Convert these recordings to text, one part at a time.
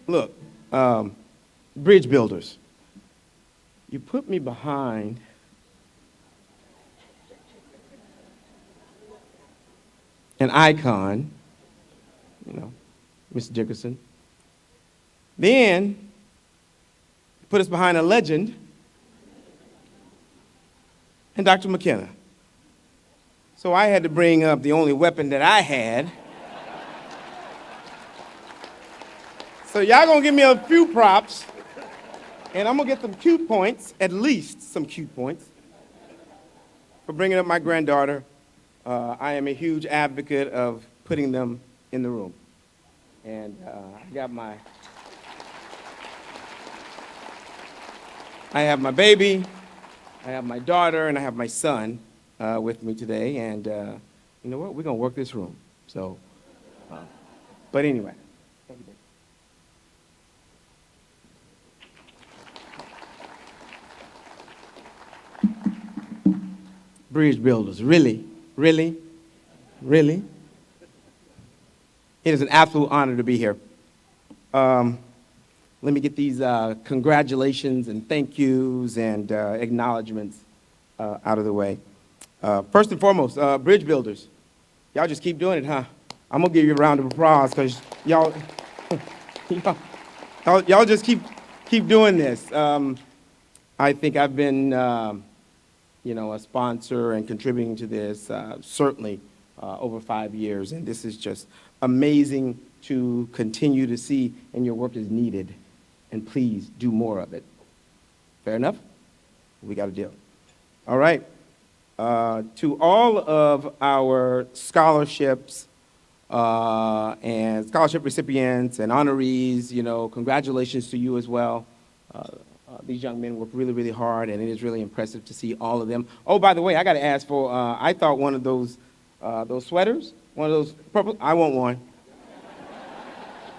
Look, bridge builders, you put me behind an icon, you know, Mr. Dickerson. Then put us behind a legend and Dr. McKenna. So I had to bring up the only weapon that I had. So y'all gonna give me a few props, and I'm gonna get some cute points, at least some cute points, for bringing up my granddaughter. I am a huge advocate of putting them in the room. And I have my baby, I have my daughter, and I have my son with me today. And you know what? We're gonna work this room. So, but anyway. Thank you, baby. Bridge builders, really, really, really. It is an absolute honor to be here. Let me get these congratulations and thank yous and acknowledgments out of the way. First and foremost, bridge builders, y'all just keep doing it, huh? I'm gonna give you a round of applause because y'all, y'all just keep doing this. I think I've been a sponsor and contributing to this certainly over 5 years, and this is just amazing to continue to see, and your work is needed, and please do more of it. Fair enough? We got a deal. All right. To all of our scholarships and scholarship recipients and honorees, congratulations to you as well. These young men work really, really hard, and it is really impressive to see all of them. Oh, by the way, I got to ask for, I thought one of those sweaters, one of those purple, I want one.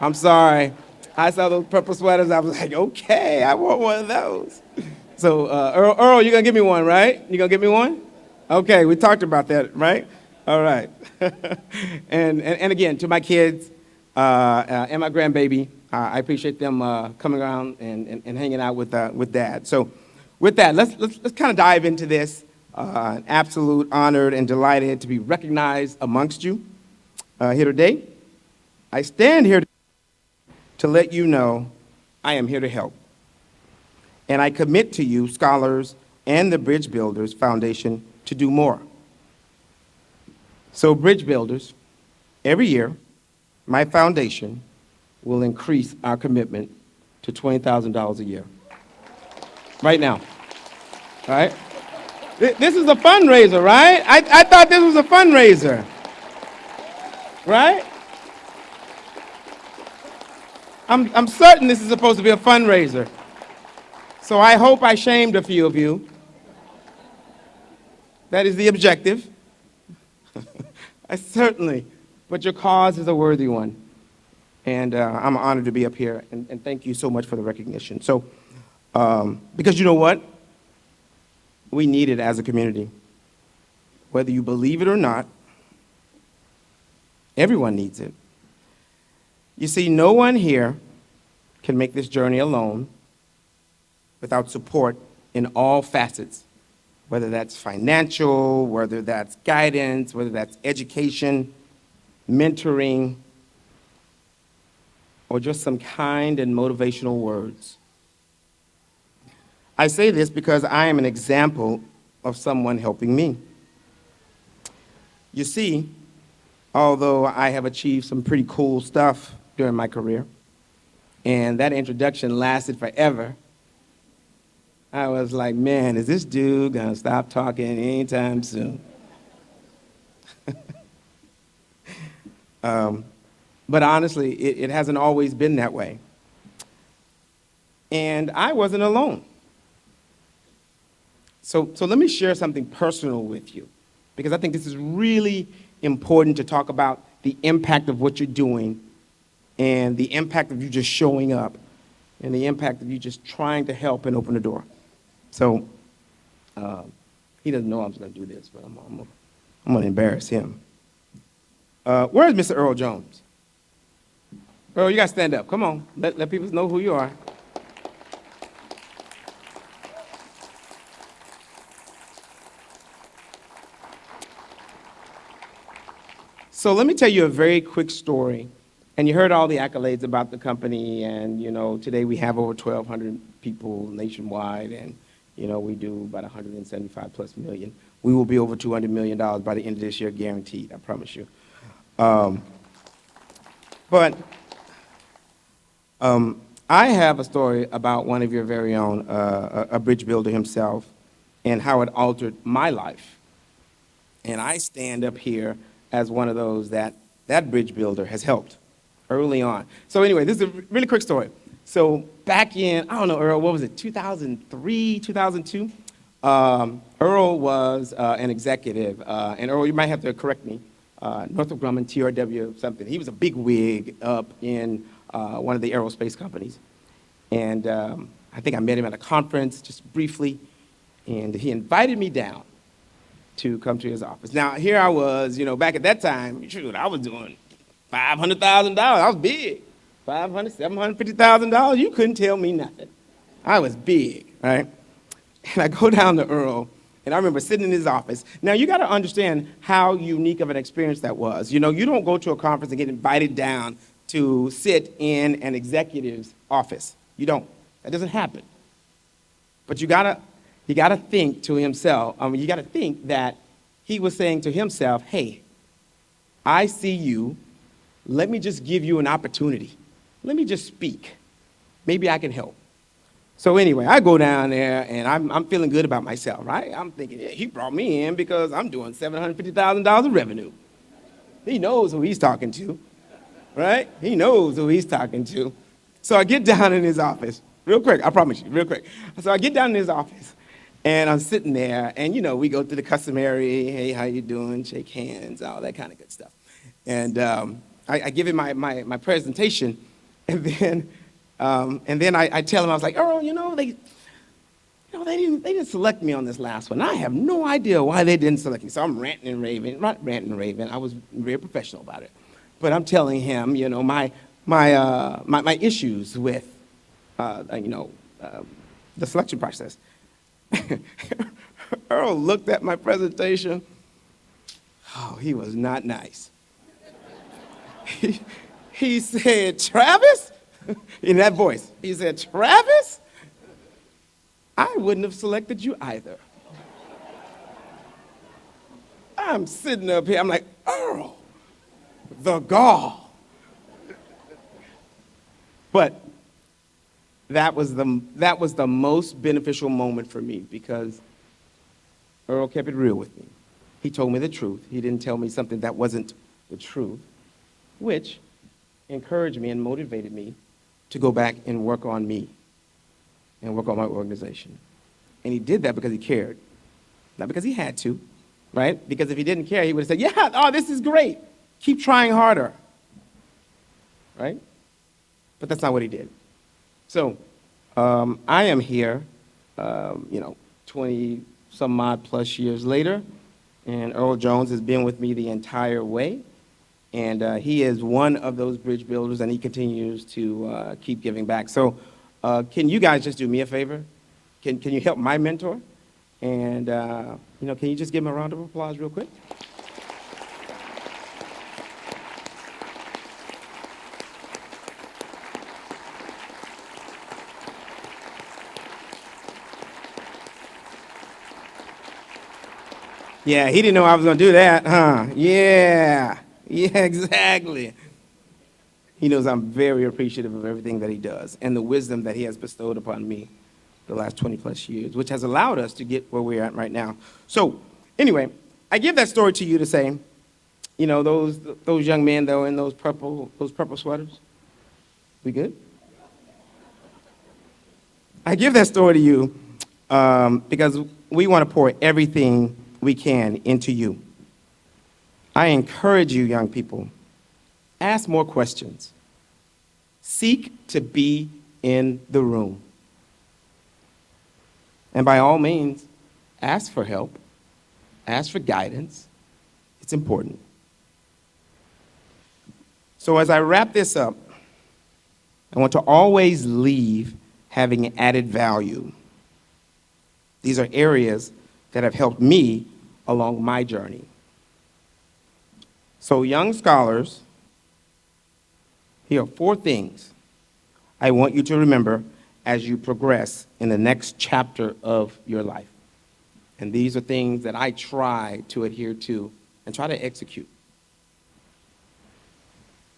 I'm sorry. I saw those purple sweaters. I was like, okay, I want one of those. So, Earl, you're going to give me one, right? You going to give me one? Okay, we talked about that, right? All right. and again, to my kids and my grandbaby, I appreciate them coming around and hanging out with Dad. So with that, let's kind of dive into this. Absolute honored and delighted to be recognized amongst you here today. I stand here to let you know I am here to help. And I commit to you, scholars, and the Bridge Builders Foundation to do more. So Bridge Builders, every year, my foundation will increase our commitment to $20,000 a year. Right now. All right? This is a fundraiser, right? I thought this was a fundraiser. Right? I'm certain this is supposed to be a fundraiser. So I hope I shamed a few of you. That is the objective. I certainly, but your cause is a worthy one. And I'm honored to be up here, and thank you so much for the recognition. So, because you know what? We need it as a community. Whether you believe it or not, everyone needs it. You see, no one here can make this journey alone without support in all facets, whether that's financial, whether that's guidance, whether that's education, mentoring, or just some kind and motivational words. I say this because I am an example of someone helping me. You see, although I have achieved some pretty cool stuff during my career, and that introduction lasted forever, I was like, man, is this dude gonna stop talking anytime soon? But honestly, it hasn't always been that way. And I wasn't alone. So let me share something personal with you, because I think this is really important to talk about the impact of what you're doing and the impact of you just showing up and the impact of you just trying to help and open the door. So he doesn't know I'm going to do this, but I'm going to embarrass him. Where is Mr. Earl Jones? Earl, you got to stand up. Come on. Let people know who you are. So let me tell you a very quick story. And you heard all the accolades about the company, and today we have over 1,200 people nationwide, and we do about 175 plus million. We will be over $200 million by the end of this year, guaranteed. I promise you. Um, but I have a story about one of your very own, a bridge builder himself, and how it altered my life. And I stand up here as one of those that bridge builder has helped early on. So anyway, this is a really quick story. So back in, I don't know, Earl, what was it, 2003, 2002? Earl was an executive, and Earl, you might have to correct me, Northrop Grumman, TRW, something. He was a big wig up in one of the aerospace companies. And I think I met him at a conference just briefly, and he invited me down to come to his office. Now, here I was, back at that time, shoot, I was doing $500,000. I was big. $500,000, $750,000. You couldn't tell me nothing. I was big, right? And I go down to Earl, and I remember sitting in his office. Now, you got to understand how unique of an experience that was. You don't go to a conference and get invited down to sit in an executive's office. You don't. That doesn't happen. But you gotta think to himself, you gotta think that he was saying to himself, hey, I see you. Let me just give you an opportunity. Let me just speak. Maybe I can help. So anyway, I go down there, and I'm feeling good about myself, right? I'm thinking, yeah, he brought me in because I'm doing $750,000 of revenue. He knows who he's talking to, right? He knows who he's talking to. So I get down in his office, real quick, I promise you, real quick. So I get down in his office, and I'm sitting there, and we go through the customary, hey, how you doing, shake hands, all that kind of good stuff. And I give him my presentation, and then I tell him, I was like, Earl, they didn't select me on this last one. I have no idea why they didn't select me. So I'm ranting and raving, not ranting and raving. I was very professional about it, but I'm telling him, my issues with, the selection process. Earl looked at my presentation. Oh, he was not nice. He said, Travis? In that voice. He said, Travis? I wouldn't have selected you either. I'm sitting up here, I'm like, Earl, the gall. But that was the most beneficial moment for me because Earl kept it real with me. He told me the truth. He didn't tell me something that wasn't the truth, which encouraged me and motivated me to go back and work on me and work on my organization. And he did that because he cared, not because he had to, right? Because if he didn't care, he would have said, yeah, oh, this is great. Keep trying harder, right? But that's not what he did. So I am here, 20 some odd plus years later, and Earl Jones has been with me the entire way. And he is one of those bridge builders, and he continues to keep giving back. So can you guys just do me a favor? Can you help my mentor? And, can you just give him a round of applause real quick? Yeah, he didn't know I was going to do that, huh? Yeah, exactly. He knows I'm very appreciative of everything that he does and the wisdom that he has bestowed upon me the last 20 plus years, which has allowed us to get where we're at right now. So anyway, I give that story to you to say, those young men that were in those purple sweaters, we good? I give that story to you because we want to pour everything we can into you. I encourage you, young people, ask more questions. Seek to be in the room. And by all means, ask for help. Ask for guidance. It's important. So as I wrap this up, I want to always leave having added value. These are areas that have helped me along my journey. So, young scholars, here are 4 things I want you to remember as you progress in the next chapter of your life. And these are things that I try to adhere to and try to execute.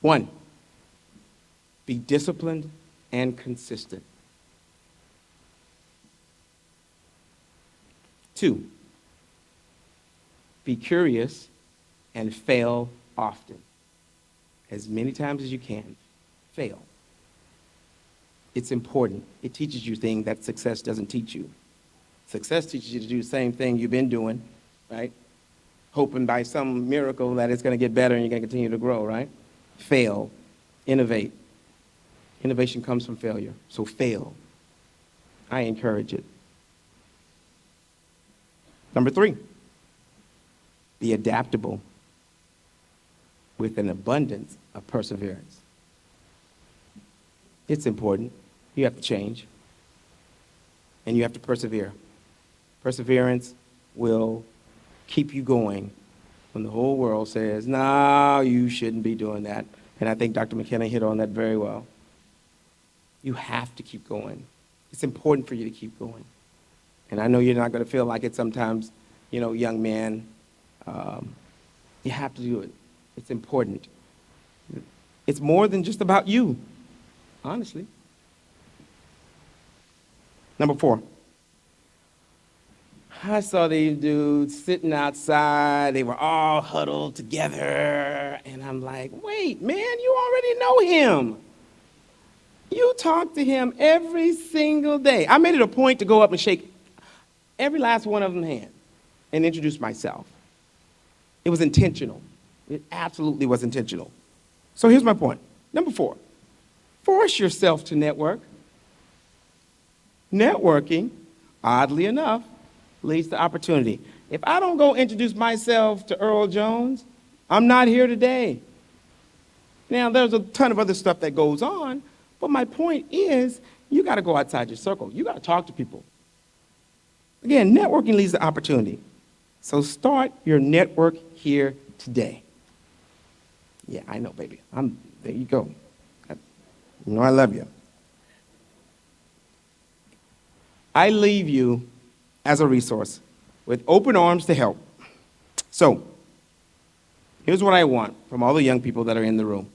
1, be disciplined and consistent. 2, be curious and fail often. As many times as you can, fail. It's important. It teaches you things that success doesn't teach you. Success teaches you to do the same thing you've been doing, right? Hoping by some miracle that it's going to get better and you're going to continue to grow, right? Fail. Innovate. Innovation comes from failure. So fail. I encourage it. Number 3, be adaptable with an abundance of perseverance. It's important. You have to change. And you have to persevere. Perseverance will keep you going when the whole world says, no, you shouldn't be doing that. And I think Dr. McKenna hit on that very well. You have to keep going. It's important for you to keep going. And I know you're not going to feel like it sometimes, young man. You have to do it. It's important. It's more than just about you, honestly. Number 4. I saw these dudes sitting outside. They were all huddled together. And I'm like, wait, man, you already know him. You talk to him every single day. I made it a point to go up and shake every last one of them hand and introduce myself. It was intentional. It absolutely was intentional. So here's my point. Number 4, force yourself to network. Networking, oddly enough, leads to opportunity. If I don't go introduce myself to Earl Jones, I'm not here today. Now, there's a ton of other stuff that goes on, but my point is you got to go outside your circle. You got to talk to people. Again, networking leads to opportunity. So start your network here today. Yeah, I know, baby. There you go. I love you. I leave you as a resource with open arms to help. So, here's what I want from all the young people that are in the room.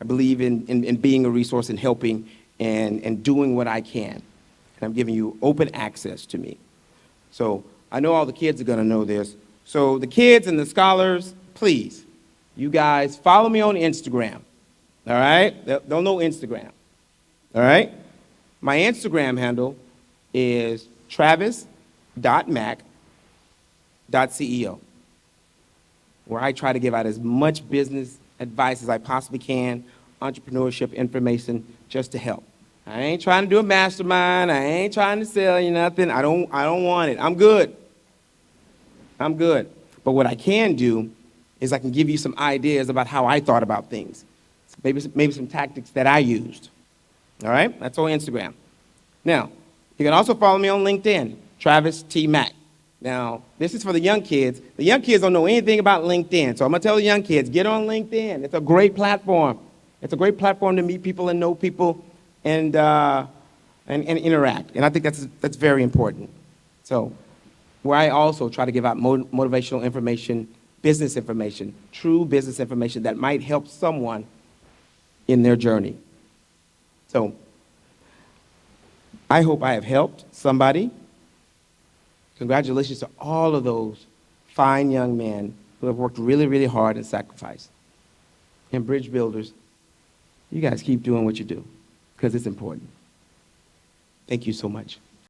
I believe in being a resource and helping and doing what I can. And I'm giving you open access to me. So, I know all the kids are going to know this. So, the kids and the scholars, please, you guys follow me on Instagram. All right? They'll know Instagram. All right? My Instagram handle is travis.mack.ceo, where I try to give out as much business advice as I possibly can, entrepreneurship information, just to help. I ain't trying to do a mastermind. I ain't trying to sell you nothing. I don't want it. I'm good. But what I can do is I can give you some ideas about how I thought about things. Maybe some tactics that I used. All right? That's on Instagram. Now, you can also follow me on LinkedIn, Travis T. Mack. Now, this is for the young kids. The young kids don't know anything about LinkedIn, so I'm going to tell the young kids, get on LinkedIn. It's a great platform. It's a great platform to meet people and know people and interact. And I think that's very important. So, where I also try to give out motivational information, business information, true business information that might help someone in their journey. So, I hope I have helped somebody. Congratulations to all of those fine young men who have worked really, really hard and sacrificed. And bridge builders, you guys keep doing what you do because it's important. Thank you so much.